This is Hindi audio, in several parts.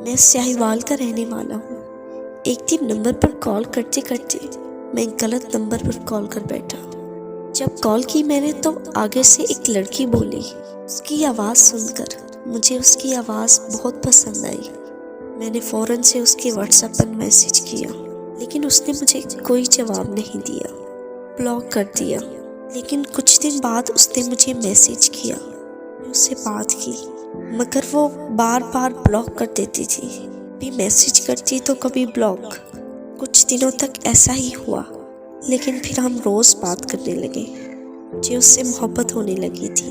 मैं साहिवाल का रहने वाला हूँ। एक दिन नंबर पर कॉल करते करते मैं गलत नंबर पर कॉल कर बैठा। जब कॉल की मैंने तो आगे से एक लड़की बोली। उसकी आवाज़ सुनकर मुझे उसकी आवाज़ बहुत पसंद आई। मैंने फ़ौरन से उसके व्हाट्सएप पर मैसेज किया, लेकिन उसने मुझे कोई जवाब नहीं दिया, ब्लॉक कर दिया। लेकिन कुछ दिन बाद उसने मुझे मैसेज किया, मैं उससे बात की, मगर वो बार बार ब्लॉक कर देती थी। कभी मैसेज करती तो कभी ब्लॉक। कुछ दिनों तक ऐसा ही हुआ, लेकिन फिर हम रोज़ बात करने लगे। मुझे उससे मोहब्बत होने लगी थी।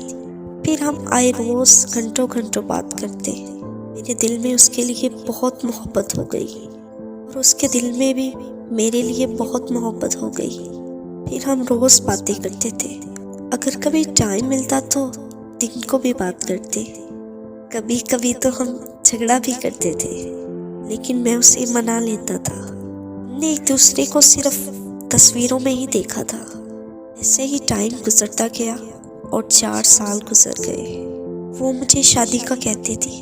फिर हम आए रोज़ घंटों घंटों बात करते। मेरे दिल में उसके लिए बहुत मोहब्बत हो गई और उसके दिल में भी मेरे लिए बहुत मोहब्बत हो गई। फिर हम रोज़ बातें करते थे। अगर कभी टाइम मिलता तो दिन को भी बात करते। कभी कभी तो हम झगड़ा भी करते थे, लेकिन मैं उसे मना लेता था। हमने एक दूसरे को सिर्फ तस्वीरों में ही देखा था। ऐसे ही टाइम गुजरता गया और 4 साल गुजर गए। वो मुझे शादी का कहती थी,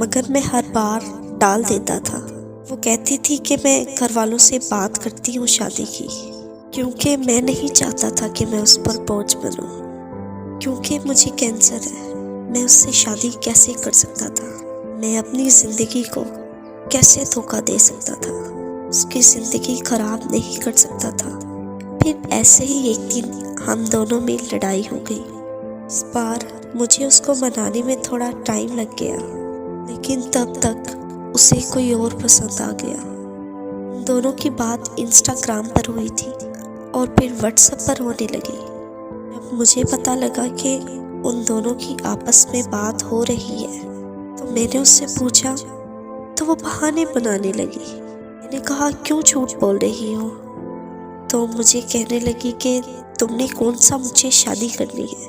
मगर मैं हर बार टाल देता था। वो कहती थी कि मैं घर वालों से बात करती हूँ शादी की, क्योंकि मैं नहीं चाहता था कि मैं उस पर बोझ बनूं। क्योंकि मुझे कैंसर है, मैं उससे शादी कैसे कर सकता था? मैं अपनी ज़िंदगी को कैसे धोखा दे सकता था? उसकी ज़िंदगी खराब नहीं कर सकता था। फिर ऐसे ही एक दिन हम दोनों में लड़ाई हो गई। इस बार मुझे उसको मनाने में थोड़ा टाइम लग गया, लेकिन तब तक उसे कोई और पसंद आ गया। हम दोनों की बात इंस्टाग्राम पर हुई थी और फिर व्हाट्सएप पर होने लगी। जब मुझे पता लगा कि उन दोनों की आपस में बात हो रही है, तो मैंने उससे पूछा, तो वो बहाने बनाने लगी। मैंने कहा, क्यों झूठ बोल रही हो? तो मुझे कहने लगी कि तुमने कौन सा मुझे शादी करनी है,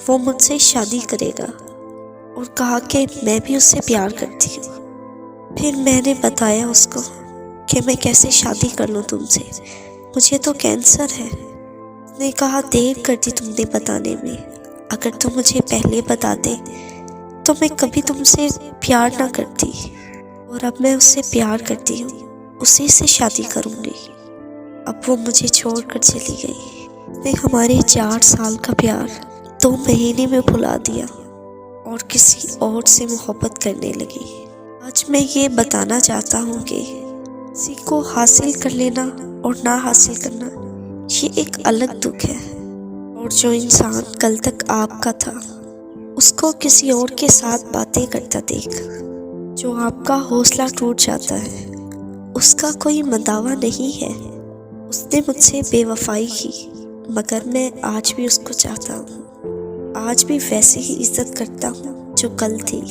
वो मुझसे शादी करेगा, और कहा कि मैं भी उससे प्यार करती हूँ। फिर मैंने बताया उसको कि मैं कैसे शादी कर लूँ तुमसे, मुझे तो कैंसर है। उसने कहा, देर कर दी तुमने बताने में। अगर तुम मुझे पहले बताते तो मैं कभी तुमसे प्यार ना करती, और अब मैं उससे प्यार करती हूँ, उसी से शादी करूँगी। अब वो मुझे छोड़कर चली गई। उसने हमारे 4 साल का प्यार 2 महीने में भुला दिया और किसी और से मोहब्बत करने लगी। आज मैं ये बताना चाहता हूँ कि किसी को हासिल कर लेना और ना हासिल करना, ये एक अलग दुख है। और जो इंसान कल तक आपका था, उसको किसी और के साथ बातें करता देख, जो आपका हौसला टूट जाता है, उसका कोई मदावा नहीं है। उसने मुझसे बेवफाई की, मगर मैं आज भी उसको चाहता हूँ। आज भी वैसे ही इज्जत करता हूँ जो कल थी।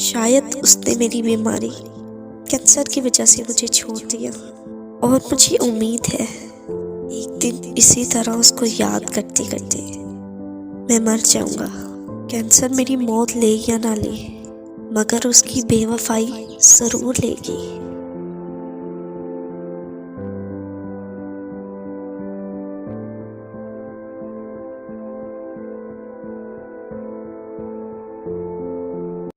शायद उसने मेरी बीमारी कैंसर की वजह से मुझे छोड़ दिया, और मुझे उम्मीद है एक दिन इसी तरह उसको याद करते करते मैं मर जाऊंगा। कैंसर मेरी मौत ले या ना ले, मगर उसकी बेवफाई ज़रूर लेगी।